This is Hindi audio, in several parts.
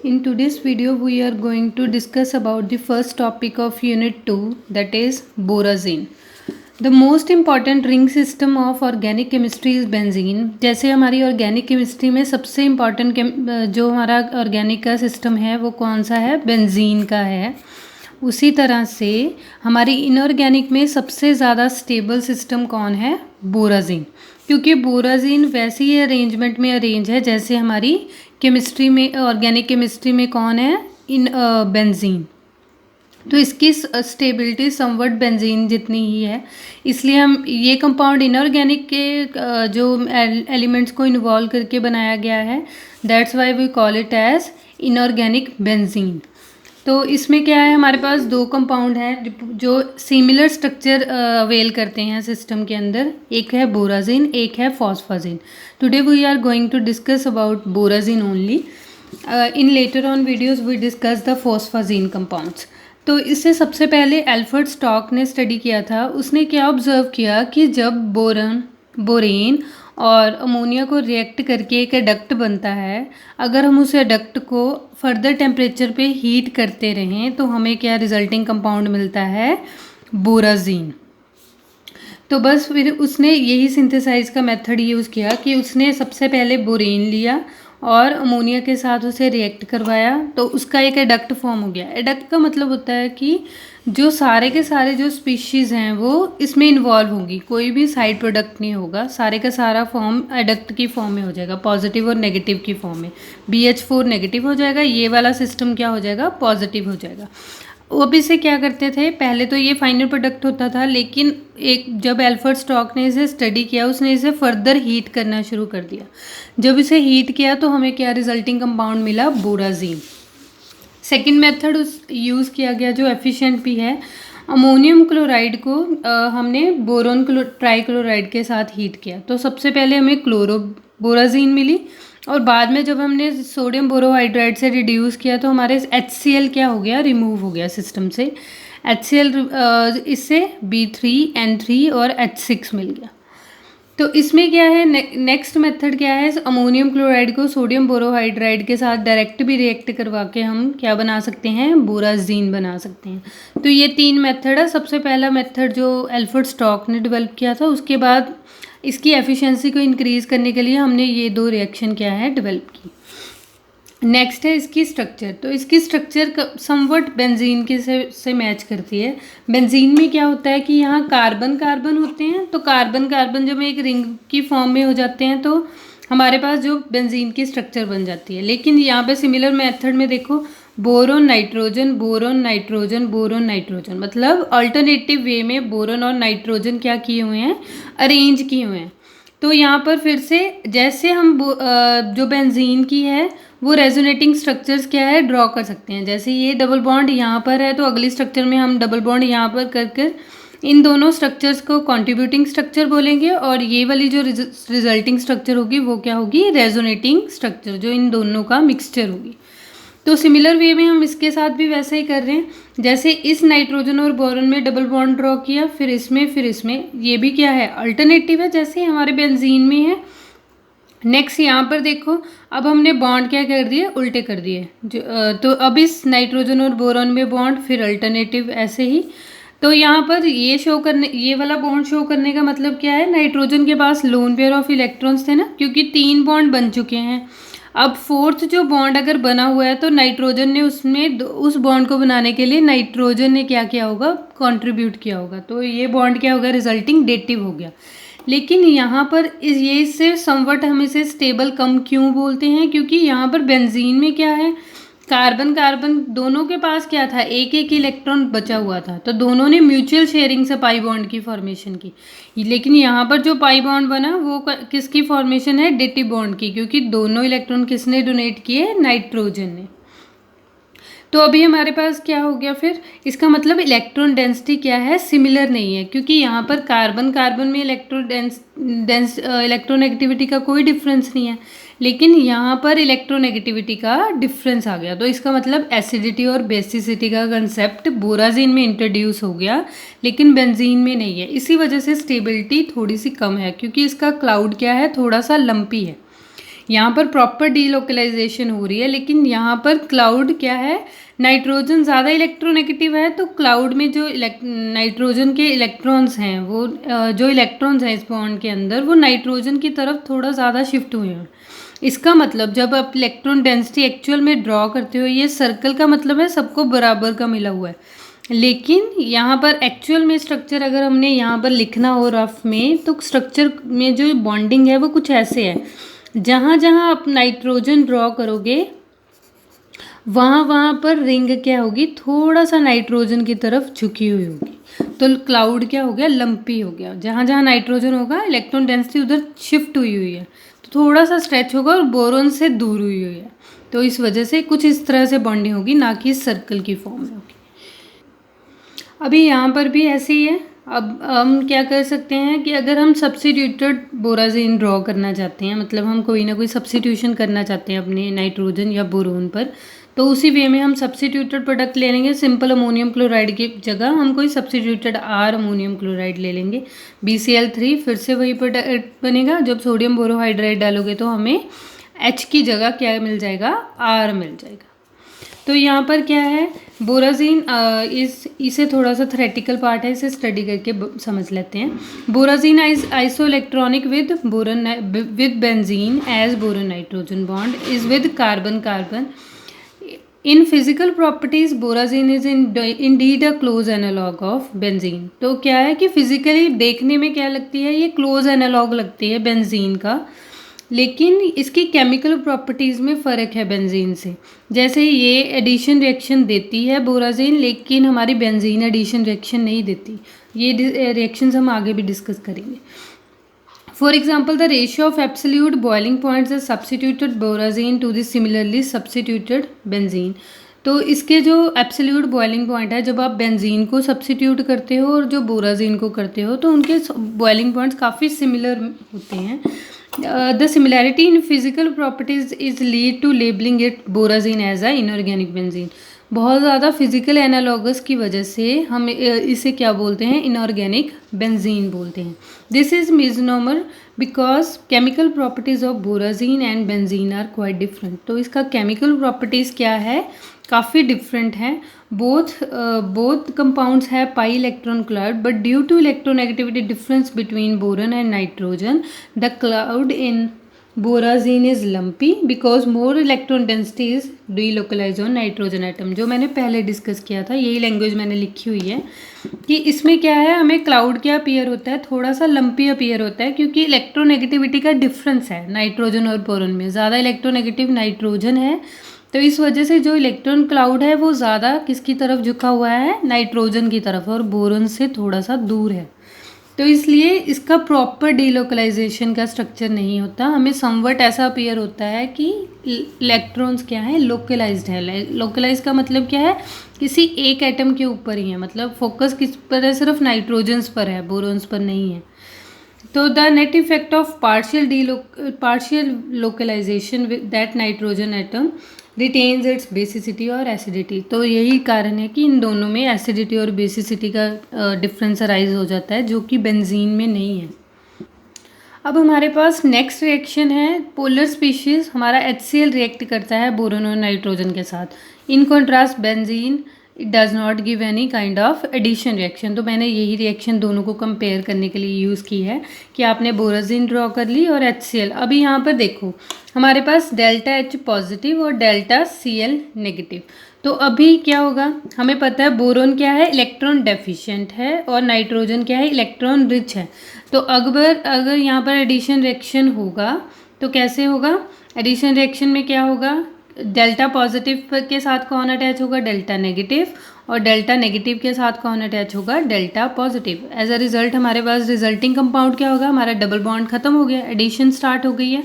In today's video, we are going to discuss about the first topic of Unit 2, that is borazine. The most important ring system of organic chemistry is benzene. जैसे हमारी ऑर्गेनिक केमिस्ट्री में सबसे इम्पॉर्टेंट जो हमारा ऑर्गेनिक का सिस्टम है वो कौन सा है, बेंजीन का है। उसी तरह से हमारी इनऑर्गेनिक में सबसे ज़्यादा स्टेबल सिस्टम कौन है, बोराजीन। क्योंकि बोराजीन वैसी ही अरेंजमेंट में अरेंज है जैसे हमारी केमिस्ट्री में, ऑर्गेनिक केमिस्ट्री में कौन है, इन बेंजीन। तो इसकी स्टेबिलिटी समवट बेंजीन जितनी ही है, इसलिए हम ये कंपाउंड इनऑर्गेनिक के जो एलिमेंट्स को इन्वॉल्व करके बनाया गया है, that's why we call it as inorganic benzene. तो इसमें क्या है, हमारे पास दो कंपाउंड हैं जो सिमिलर स्ट्रक्चर अवेल करते हैं सिस्टम के अंदर। एक है बोराजीन, एक है phosphazene. Today we are going to discuss about borazine only. In later on videos we discuss the phosphazene compounds. तो इससे सबसे पहले एल्फ्रेड स्टॉक ने स्टडी किया था। उसने क्या ऑब्जर्व किया कि जब बोरेन और अमोनिया को रिएक्ट करके एक एडक्ट बनता है, अगर हम उस एडक्ट को फर्दर टेम्परेचर पे हीट करते रहें तो हमें क्या रिजल्टिंग कंपाउंड मिलता है, बोराजीन। तो बस फिर उसने यही सिंथेसाइज का मेथड यूज़ किया कि उसने सबसे पहले बोरेन लिया और अमोनिया के साथ उसे रिएक्ट करवाया, तो उसका एक एडक्ट फॉर्म हो गया। एडक्ट का मतलब होता है कि जो सारे के सारे जो स्पीशीज़ हैं वो इसमें इन्वॉल्व होंगी, कोई भी साइड प्रोडक्ट नहीं होगा, सारे का सारा फॉर्म एडक्ट की फॉर्म में हो जाएगा, पॉजिटिव और नेगेटिव की फॉर्म में। BH4 नेगेटिव हो जाएगा, ये वाला सिस्टम क्या हो जाएगा, पॉजिटिव हो जाएगा। वो भी इसे क्या करते थे, पहले तो ये फाइनल प्रोडक्ट होता था, लेकिन एक जब एल्फ्रेड स्टॉक ने इसे स्टडी किया, उसने इसे फर्दर हीट करना शुरू कर दिया। जब इसे हीट किया तो हमें क्या रिजल्टिंग कंपाउंड मिला, बोराजीन। सेकंड मेथड यूज़ किया गया जो एफिशिएंट भी है, अमोनियम क्लोराइड को हमने बोरोन ट्राइक्लोराइड के साथ हीट किया, तो सबसे पहले हमें बोराजीन मिली, और बाद में जब हमने सोडियम बोरोहाइड्राइड से रिड्यूस किया तो हमारे HCl क्या हो गया, रिमूव हो गया सिस्टम से। HCl इससे B3N3 और H6 मिल गया। तो इसमें क्या है, नेक्स्ट मेथड क्या है, अमोनियम क्लोराइड को सोडियम बोरोहाइड्राइड के साथ डायरेक्ट भी रिएक्ट करवा के हम क्या बना सकते हैं, बोराजीन बना सकते हैं। तो ये तीन मेथड है। सबसे पहला मेथड जो एल्फ्रेड स्टॉक ने डेवलप किया था, उसके बाद इसकी एफिशिएंसी को इंक्रीज़ करने के लिए हमने ये दो रिएक्शन क्या है, डेवलप की। नेक्स्ट है इसकी स्ट्रक्चर। तो इसकी स्ट्रक्चर समवट बेंजीन के से मैच करती है। बेंजीन में क्या होता है कि यहाँ कार्बन कार्बन होते हैं, तो कार्बन कार्बन जब एक रिंग की फॉर्म में हो जाते हैं तो हमारे पास जो बेंजीन की स्ट्रक्चर बन जाती है। लेकिन यहाँ पे सिमिलर मेथड में देखो, boron nitrogen boron nitrogen boron nitrogen, मतलब अल्टरनेटिव वे में बोरोन और नाइट्रोजन क्या किए हुए हैं, अरेंज किए हुए हैं। तो यहाँ पर फिर से जैसे हम जो बेंजीन की है वो रेजोनेटिंग स्ट्रक्चर्स क्या है, ड्रॉ कर सकते हैं। जैसे ये डबल बॉन्ड यहाँ पर है तो अगली स्ट्रक्चर में हम डबल बॉन्ड यहाँ पर कर इन दोनों स्ट्रक्चर्स को कॉन्ट्रीब्यूटिंग स्ट्रक्चर बोलेंगे, और ये वाली जो रिजल्टिंग स्ट्रक्चर होगी वो क्या होगी, रेजोनेटिंग स्ट्रक्चर, जो इन दोनों का मिक्सचर होगी। तो सिमिलर वे में हम इसके साथ भी वैसे ही कर रहे हैं। जैसे इस नाइट्रोजन और बोरोन में डबल बॉन्ड ड्रॉ किया, फिर इसमें ये भी क्या है, अल्टरनेटिव है, जैसे हमारे बेंजीन में है। नेक्स्ट यहाँ पर देखो, अब हमने बॉन्ड क्या कर दिए, उल्टे कर दिए। तो अब इस नाइट्रोजन और बोरोन में बॉन्ड, फिर अल्टरनेटिव, ऐसे ही। तो यहाँ पर ये वाला बॉन्ड शो करने का मतलब क्या है, नाइट्रोजन के पास लोन पेयर ऑफ इलेक्ट्रॉन्स थे ना, क्योंकि 3 बॉन्ड बन चुके हैं। अब फोर्थ जो बॉन्ड अगर बना हुआ है तो नाइट्रोजन ने उसमें उस बॉन्ड को बनाने के लिए नाइट्रोजन ने क्या किया होगा, कंट्रीब्यूट किया होगा, तो ये बॉन्ड क्या होगा, रिजल्टिंग डेटिव हो गया। लेकिन यहाँ पर ये इससे समवट हम इसे स्टेबल कम क्यों बोलते हैं, क्योंकि यहाँ पर बेंजीन में क्या है, कार्बन कार्बन दोनों के पास क्या था, एक एक इलेक्ट्रॉन बचा हुआ था, तो दोनों ने म्यूचुअल शेयरिंग से पाई बॉन्ड की फॉर्मेशन की। लेकिन यहाँ पर जो पाई बॉन्ड बना वो किसकी फॉर्मेशन है, डेटिव बॉन्ड की, क्योंकि दोनों इलेक्ट्रॉन किसने डोनेट किए, नाइट्रोजन ने। तो अभी हमारे पास क्या हो गया, फिर इसका मतलब इलेक्ट्रॉन डेंसिटी क्या है, सिमिलर नहीं है, क्योंकि यहाँ पर कार्बन कार्बन में इलेक्ट्रोनेगेटिविटी का कोई डिफरेंस नहीं है, लेकिन यहाँ पर इलेक्ट्रोनेगेटिविटी का डिफरेंस आ गया। तो इसका मतलब एसिडिटी और बेसिसिटी का कंसेप्ट बोराजीन में इंट्रोड्यूस हो गया, लेकिन बेंजीन में नहीं है। इसी वजह से स्टेबिलिटी थोड़ी सी कम है, क्योंकि इसका क्लाउड क्या है, थोड़ा सा लंपी है। यहाँ पर प्रॉपर डीलोकलाइजेशन हो रही है, लेकिन यहाँ पर क्लाउड क्या है, नाइट्रोजन ज़्यादा इलेक्ट्रोनेगेटिव है, तो क्लाउड में जो नाइट्रोजन के इलेक्ट्रॉन्स हैं वो जो इलेक्ट्रॉन्स हैं इस बॉन्ड के अंदर वो नाइट्रोजन की तरफ थोड़ा ज़्यादा शिफ्ट हुए हैं। इसका मतलब जब आप इलेक्ट्रॉन डेंसिटी एक्चुअल में ड्रॉ करते हो, ये सर्कल का मतलब है सबको बराबर का मिला हुआ है, लेकिन यहाँ पर एक्चुअल में स्ट्रक्चर अगर हमने यहाँ पर लिखना हो रफ में, तो स्ट्रक्चर में जो बॉन्डिंग है वो कुछ ऐसे है, जहाँ जहाँ आप नाइट्रोजन ड्रॉ करोगे वहाँ वहाँ पर रिंग क्या होगी, थोड़ा सा नाइट्रोजन की तरफ झुकी हुई होगी, तो क्लाउड क्या हो गया, लंपी हो गया। जहाँ जहाँ नाइट्रोजन होगा इलेक्ट्रॉन डेंसिटी उधर शिफ्ट हुई हुई है, तो थोड़ा सा स्ट्रेच होगा और बोरोन से दूर हुई हुई है, तो इस वजह से कुछ इस तरह से बॉन्डिंग होगी, ना कि सर्कल की फॉर्म में होगी। अभी यहाँ पर भी ऐसे ही है। अब हम क्या कर सकते हैं कि अगर हम सब्स्टिट्यूटेड बोराजीन ड्रॉ करना चाहते हैं, मतलब हम कोई ना कोई सब्स्टिट्यूशन करना चाहते हैं अपने नाइट्रोजन या बोरोन पर, तो उसी वे में हम सब्स्टिट्यूटेड प्रोडक्ट ले लेंगे। सिंपल अमोनियम क्लोराइड की जगह हम कोई सब्स्टिट्यूटेड आर अमोनियम क्लोराइड ले लेंगे, BCl3, फिर से वही प्रोडक्ट बनेगा। जब सोडियम बोरोहाइड्राइड डालोगे तो हमें H की जगह क्या मिल जाएगा, R मिल जाएगा। तो यहाँ पर क्या है, बोराजीन इसे थोड़ा सा थ्योरेटिकल पार्ट है, इसे स्टडी करके समझ लेते हैं। Borazine is isoelectronic with boron with benzene as boron nitrogen bond is with carbon carbon. In physical properties borazine is indeed a close analogue of benzene. तो क्या है कि फिजिकली देखने में क्या लगती है, ये क्लोज एनालॉग लगती है बेंजीन का, लेकिन इसकी केमिकल प्रॉपर्टीज़ में फ़र्क है बेंजीन से। जैसे ये एडिशन रिएक्शन देती है बोराजीन, लेकिन हमारी बेंजीन एडिशन रिएक्शन नहीं देती। ये रिएक्शंस हम आगे भी डिस्कस करेंगे। For example the ratio of absolute boiling points is substituted borazine to this similarly substituted benzene. तो इसके जो एब्सोल्यूट बॉइलिंग पॉइंट है, जब आप बेंजीन को सब्स्टिट्यूट करते हो और जो बोराजीन को करते हो, तो उनके बॉइलिंग पॉइंट्स काफ़ी सिमिलर होते हैं। The similarity in physical properties is lead to labeling it borazine as a inorganic benzene। बहुत ज़्यादा फिजिकल एनालॉगस की वजह से हम इसे क्या बोलते हैं, इनऑर्गेनिक बेंजीन बोलते हैं। This is misnomer because chemical properties of borazine and benzene are quite different. तो इसका केमिकल प्रॉपर्टीज़ क्या है, काफ़ी डिफरेंट है। बोथ कंपाउंड्स है pi electron cloud, but due to electronegativity difference between boron and nitrogen the cloud in borazine is lumpy because more electron density is delocalise on nitrogen atom. जो मैंने पहले डिस्कस किया था, यही लैंग्वेज मैंने लिखी हुई है कि इसमें क्या है, हमें क्लाउड क्या अपीयर होता है, थोड़ा सा लंपी अपीयर होता है, क्योंकि इलेक्ट्रोनेगेटिविटी का डिफरेंस है नाइट्रोजन और बोरन में। ज़्यादा इलेक्ट्रोनेगेटिव नाइट्रोजन है, तो इस वजह से जो इलेक्ट्रॉन क्लाउड है वो ज़्यादा किसकी तरफ झुका हुआ है, नाइट्रोजन की तरफ, और बोरन से थोड़ा सा दूर है। तो इसलिए इसका प्रॉपर डीलोकलाइजेशन का स्ट्रक्चर नहीं होता। हमें समवट ऐसा अपीयर होता है कि इलेक्ट्रॉन्स क्या है, लोकलाइज्ड है। लोकलाइज का मतलब क्या है, किसी एक एटम के ऊपर ही है, मतलब फोकस किस पर है, सिर्फ नाइट्रोजन्स पर है, बोरॉन्स पर नहीं है। तो the net effect of partial localisation that nitrogen atom retains its basicity और एसिडिटी। तो यही कारण है कि इन दोनों में एसिडिटी और बेसिसिटी का डिफरेंस अराइज हो जाता है, जो कि बेंजीन में नहीं है। अब हमारे पास नेक्स्ट रिएक्शन है, पोलर स्पीशीज हमारा HCl रिएक्ट करता है बोरोन और नाइट्रोजन के साथ। In contrast benzene it does not give any kind of addition reaction. तो मैंने यही रिएक्शन दोनों को कंपेयर करने के लिए यूज़ की है कि आपने बोराजीन ड्रॉ कर ली और HCl। अभी यहाँ पर देखो हमारे पास डेल्टा H पॉजिटिव और डेल्टा Cl नेगेटिव। तो अभी क्या होगा, हमें पता है बोरोन क्या है, इलेक्ट्रॉन डेफिशिएंट है, और नाइट्रोजन क्या है, इलेक्ट्रॉन रिच है। तो अगर यहाँ पर एडिशन रिएक्शन होगा तो कैसे होगा, एडिशन रिएक्शन में क्या होगा, डेल्टा पॉजिटिव के साथ कौन अटैच होगा, डेल्टा नेगेटिव, और डेल्टा नेगेटिव के साथ कौन अटैच होगा, delta positive. As a result हमारे पास रिजल्टिंग कंपाउंड क्या होगा, हमारा डबल बॉन्ड खत्म हो गया, एडिशन स्टार्ट हो गई है,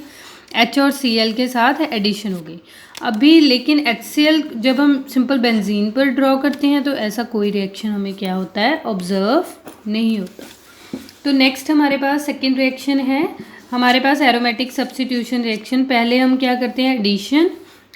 H और Cl के साथ एडिशन हो गई। अभी लेकिन HCl जब हम सिंपल बेंजीन पर ड्रॉ करते हैं तो ऐसा कोई रिएक्शन हमें क्या होता है, ऑब्जर्व नहीं होता। तो नेक्स्ट हमारे पास सेकेंड रिएक्शन है, हमारे पास एरोमेटिक सब्स्टिट्यूशन रिएक्शन। पहले हम क्या करते हैं, एडिशन,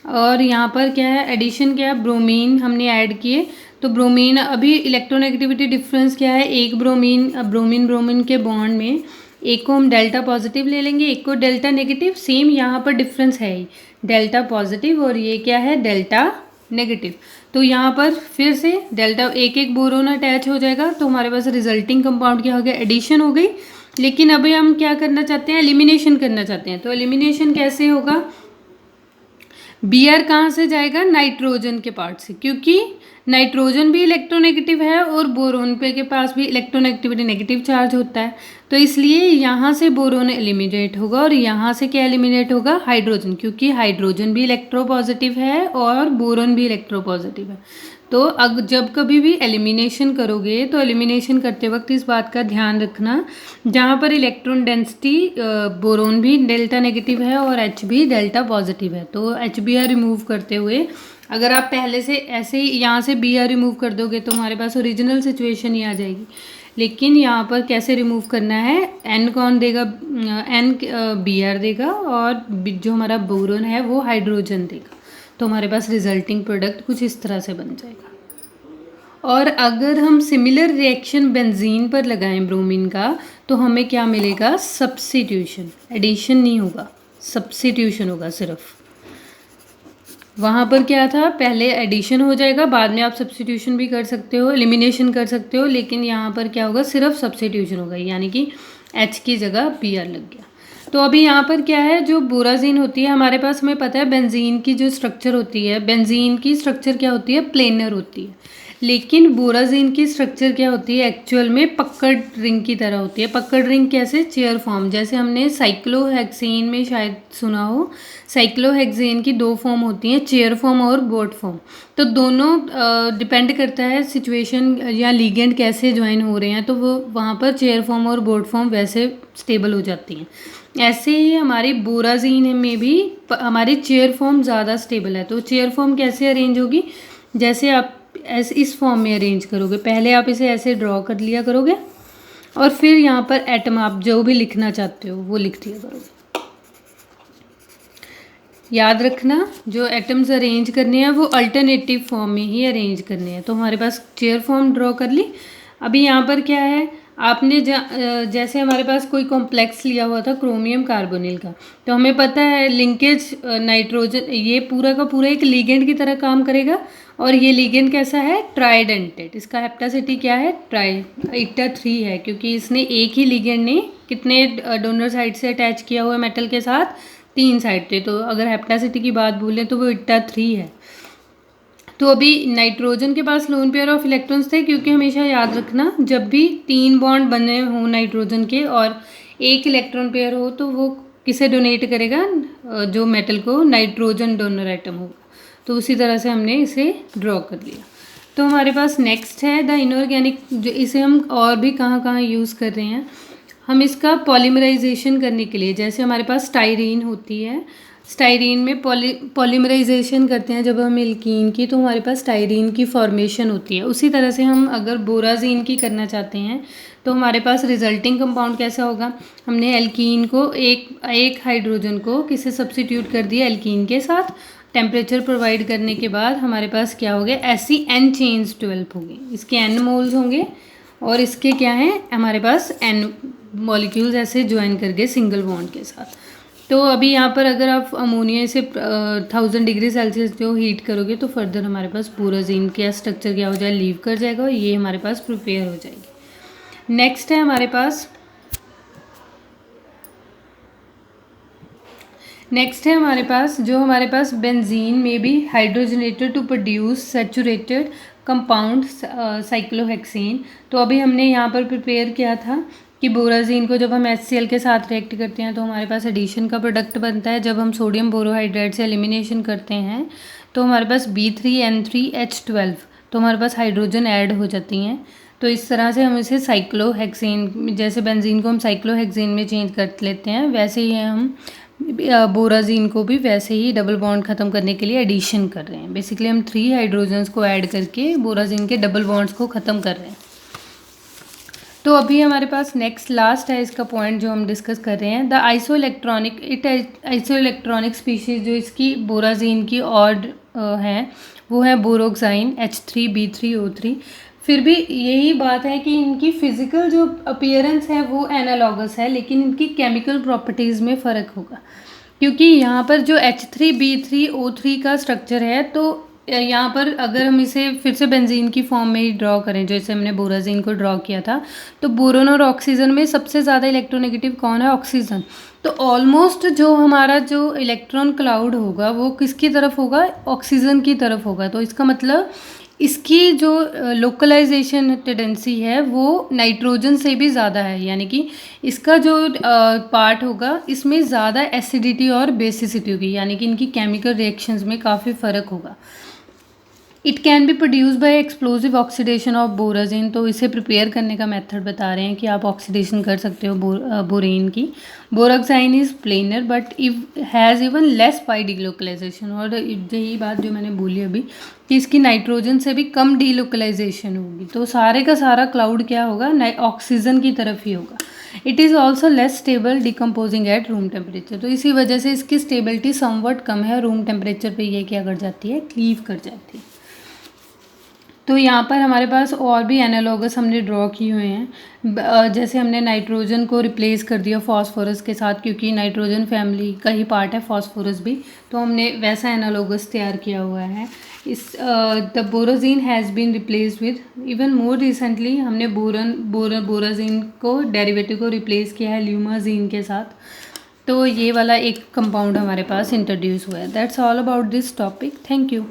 और यहाँ पर क्या है, एडिशन क्या है, ब्रोमीन हमने ऐड किए। तो ब्रोमीन, अभी इलेक्ट्रोनेगेटिविटी डिफरेंस क्या है, एक ब्रोमीन के बॉन्ड में एक को हम डेल्टा पॉजिटिव ले लेंगे, एक को डेल्टा नेगेटिव। सेम यहाँ पर डिफरेंस है ही, डेल्टा पॉजिटिव और ये क्या है, डेल्टा नेगेटिव। तो यहाँ पर फिर से डेल्टा एक एक बोरोन अटैच हो जाएगा, तो हमारे पास रिजल्टिंग कंपाउंड क्या हो गया, एडिशन हो गई। लेकिन अभी हम क्या करना चाहते हैं, एलिमिनेशन करना चाहते हैं। तो एलिमिनेशन कैसे होगा, Br कहाँ से जाएगा, नाइट्रोजन के पार्ट से, क्योंकि नाइट्रोजन भी इलेक्ट्रोनेगेटिव है और बोरोन पे के पास भी इलेक्ट्रोनेगेटिविटी नेगेटिव चार्ज होता है। तो इसलिए यहाँ से बोरोन एलिमिनेट होगा और यहाँ से क्या एलिमिनेट होगा, हाइड्रोजन, क्योंकि हाइड्रोजन भी इलेक्ट्रोपॉजिटिव है और बोरोन भी इलेक्ट्रोपॉजिटिव है। तो जब कभी भी एलिमिनेशन करोगे तो एलिमिनेशन करते वक्त इस बात का ध्यान रखना, जहाँ पर इलेक्ट्रॉन डेंसिटी बोरोन भी डेल्टा नेगेटिव है और H भी डेल्टा पॉजिटिव है, तो HBr रिमूव करते हुए अगर आप पहले से ऐसे ही यहाँ से Br रिमूव कर दोगे तो हमारे पास ओरिजिनल सिचुएशन ही आ जाएगी। लेकिन यहाँ पर कैसे रिमूव करना है, N कौन देगा, N Br देगा और जो हमारा बोरोन है वो हाइड्रोजन देगा। तो हमारे पास रिजल्टिंग प्रोडक्ट कुछ इस तरह से बन जाएगा। और अगर हम सिमिलर रिएक्शन बेंजीन पर लगाएं ब्रोमीन का, तो हमें क्या मिलेगा, सब्स्टिट्यूशन, एडिशन नहीं होगा, सब्स्टिट्यूशन होगा सिर्फ। वहाँ पर क्या था, पहले एडिशन हो जाएगा, बाद में आप सब्स्टिट्यूशन भी कर सकते हो, एलिमिनेशन कर सकते हो, लेकिन यहाँ पर क्या होगा, सिर्फ सब्स्टिट्यूशन होगा, यानी कि H की जगह Br लग गया। तो अभी यहाँ पर क्या है, जो बोराजीन होती है हमारे पास, हमें पता है बेंजीन की जो स्ट्रक्चर होती है, बेंजीन की स्ट्रक्चर क्या होती है, प्लेनर होती है। लेकिन बोराजीन की स्ट्रक्चर क्या होती है, एक्चुअल में पक्कड़ रिंग की तरह होती है। पक्कड़ रिंग कैसे, चेयर फॉर्म, जैसे हमने साइक्लोहेक्सेन में शायद सुना हो, साइक्लोहेक्सेन की दो फॉर्म होती हैं, चेयर फॉर्म और बोट फॉर्म। तो दोनों डिपेंड करता है सिचुएशन या लिगेंड कैसे ज्वाइन हो रहे हैं, तो वो वहाँ पर चेयर फॉर्म और बोट फॉर्म वैसे स्टेबल हो जाती हैं। ऐसे ही हमारी बोराजीन में भी हमारी चेयर फॉर्म ज़्यादा स्टेबल है। तो चेयर फॉर्म कैसे अरेंज होगी, जैसे आप ऐसे इस फॉर्म में अरेंज करोगे, पहले आप इसे ऐसे ड्रॉ कर लिया करोगे और फिर यहाँ पर एटम आप जो भी लिखना चाहते हो वो लिख दिया करोगे। याद रखना, जो एटम्स अरेंज करने हैं वो अल्टरनेटिव फॉर्म में ही अरेंज करने हैं। तो हमारे पास चेयर फॉर्म ड्रॉ कर ली। अभी यहाँ पर क्या है, आपने जैसे हमारे पास कोई कॉम्प्लेक्स लिया हुआ था क्रोमियम कार्बोनिल का, तो हमें पता है लिंकेज नाइट्रोजन, ये पूरा का पूरा एक लिगेंड की तरह काम करेगा। और ये लिगेंड कैसा है, ट्राइडेंटेड, इसका हेप्टासिटी क्या है, ईटा 3 है, क्योंकि इसने एक ही लिगेंड ने कितने डोनर साइड से अटैच किया हुआ है मेटल के साथ, 3 साइड थे। तो अगर हेप्टासिटी की बात बोलें तो वो ईटा 3 है। तो अभी नाइट्रोजन के पास लोन पेयर ऑफ इलेक्ट्रॉन्स थे, क्योंकि हमेशा याद रखना जब भी 3 बॉन्ड बने हों नाइट्रोजन के और एक इलेक्ट्रॉन पेयर हो, तो वो किसे डोनेट करेगा, जो मेटल को नाइट्रोजन डोनर एटम होगा। तो उसी तरह से हमने इसे ड्रॉ कर लिया। तो हमारे पास नेक्स्ट है द इनऑर्गेनिक, जो इसे हम और भी कहाँ कहाँ यूज़ कर रहे हैं, हम इसका पॉलीमराइजेशन करने के लिए, जैसे हमारे पास स्टाइरीन होती है, स्टाइरीन में पॉलीमराइजेशन करते हैं जब हम एल्कीन की, तो हमारे पास स्टाइरीन की फॉर्मेशन होती है। उसी तरह से हम अगर बोराजीन की करना चाहते हैं तो हमारे पास रिजल्टिंग कंपाउंड कैसा होगा, हमने एल्कीन को एक हाइड्रोजन को किसे सब्स्टिट्यूट कर दिया, एल्कीन के साथ, टेम्परेचर प्रोवाइड करने के बाद हमारे पास क्या हो गया, ऐसी N चेन्स डेवलप होगी, इसके N मोल्स होंगे और इसके क्या हैं, हमारे पास N मॉलिक्यूल्स ऐसे ज्वाइन कर गए सिंगल बॉन्ड के साथ। तो अभी यहाँ पर अगर आप अमोनिया से 1000 डिग्री सेल्सियस जो हीट करोगे तो फर्दर हमारे पास बोराजीन का स्ट्रक्चर क्या हो जाए, लीव कर जाएगा और ये हमारे पास प्रिपेयर हो जाएगी। नेक्स्ट है हमारे पास जो हमारे पास बेंजीन में भी hydrogenated to produce saturated compound cyclohexane. तो अभी हमने यहाँ पर प्रिपेयर किया था कि बोराजीन को जब हम HCl के साथ रिएक्ट करते हैं तो हमारे पास एडिशन का प्रोडक्ट बनता है। जब हम सोडियम बोरोहाइड्राइड से एलिमिनेशन करते हैं तो हमारे पास B3N3H12, तो हमारे पास हाइड्रोजन ऐड हो जाती हैं। तो इस तरह से हम इसे साइक्लोहेक्सेन, जैसे बेंजीन को हम साइक्लोहेक्सेन में चेंज कर लेते हैं, वैसे ही हम बोराजीन को भी वैसे ही डबल बॉन्ड ख़त्म करने के लिए एडिशन कर रहे हैं। बेसिकली हम 3 हाइड्रोजन्स को ऐड करके बोराजीन के डबल बॉन्ड्स को ख़त्म कर रहे हैं। तो अभी हमारे पास नेक्स्ट लास्ट है इसका पॉइंट जो हम डिस्कस कर रहे हैं, द आइसोइलेक्ट्रॉनिक स्पीशीज़ जो इसकी बोराजीन की ऑड है वो है बोरोक्साइन H3B3O3। फिर भी यही बात है कि इनकी फिजिकल जो अपीयरेंस है वो एनालॉगस है, लेकिन इनकी केमिकल प्रॉपर्टीज़ में फ़र्क होगा। क्योंकि यहाँ पर जो H3B3O3 का स्ट्रक्चर है, तो यहाँ पर अगर हम इसे फिर से बेंजीन की फॉर्म में ही ड्रॉ करें, जैसे हमने बोराजीन को ड्रॉ किया था, तो बोरोन और ऑक्सीजन में सबसे ज़्यादा इलेक्ट्रोनेगेटिव कौन है? ऑक्सीजन। तो ऑलमोस्ट जो हमारा जो इलेक्ट्रॉन क्लाउड होगा वो किसकी तरफ होगा? ऑक्सीजन की तरफ होगा। तो इसका मतलब इसकी जो लोकलाइजेशन टेंडेंसी है वो नाइट्रोजन से भी ज़्यादा है, यानी कि इसका जो पार्ट होगा इसमें ज़्यादा एसिडिटी और बेसिसिटी होगी, यानी कि इनकी केमिकल रिएक्शंस में काफ़ी फ़र्क होगा। It can be produce by explosive oxidation of borazine. तो इसे प्रिपेयर करने का मेथड बता रहे हैं कि आप ऑक्सीडेशन कर सकते हो बोरेन की। Boroxine is planar but if has even less pi delocalisation. और यही बात जो मैंने बोली अभी कि इसकी नाइट्रोजन से भी कम डिलोकलाइजेशन होगी। तो सारे का सारा क्लाउड क्या होगा? ऑक्सीजन की तरफ ही होगा। It is also less stable decomposing at room temperature. तो इसी वजह से इसकी स्टेबिलिटी समवट कम है, रूम टेम्परेचर पे ये क्या कर जाती है? क्लीव कर जाती है। तो यहाँ पर हमारे पास और भी एनालॉगस हमने ड्रॉ किए हुए हैं। जैसे हमने नाइट्रोजन को रिप्लेस कर दिया फॉस्फोरस के साथ, क्योंकि नाइट्रोजन फैमिली का ही पार्ट है फॉस्फोरस भी, तो हमने वैसा एनालॉगस तैयार किया हुआ है। इस the borazine has been replace with even more recently हमने बोराजीन को डेरिवेटिव को रिप्लेस किया है ल्यूमाजीन के साथ। तो ये वाला एक कंपाउंड हमारे पास इंट्रोड्यूस हुआ है। That's all about this topic. Thank you.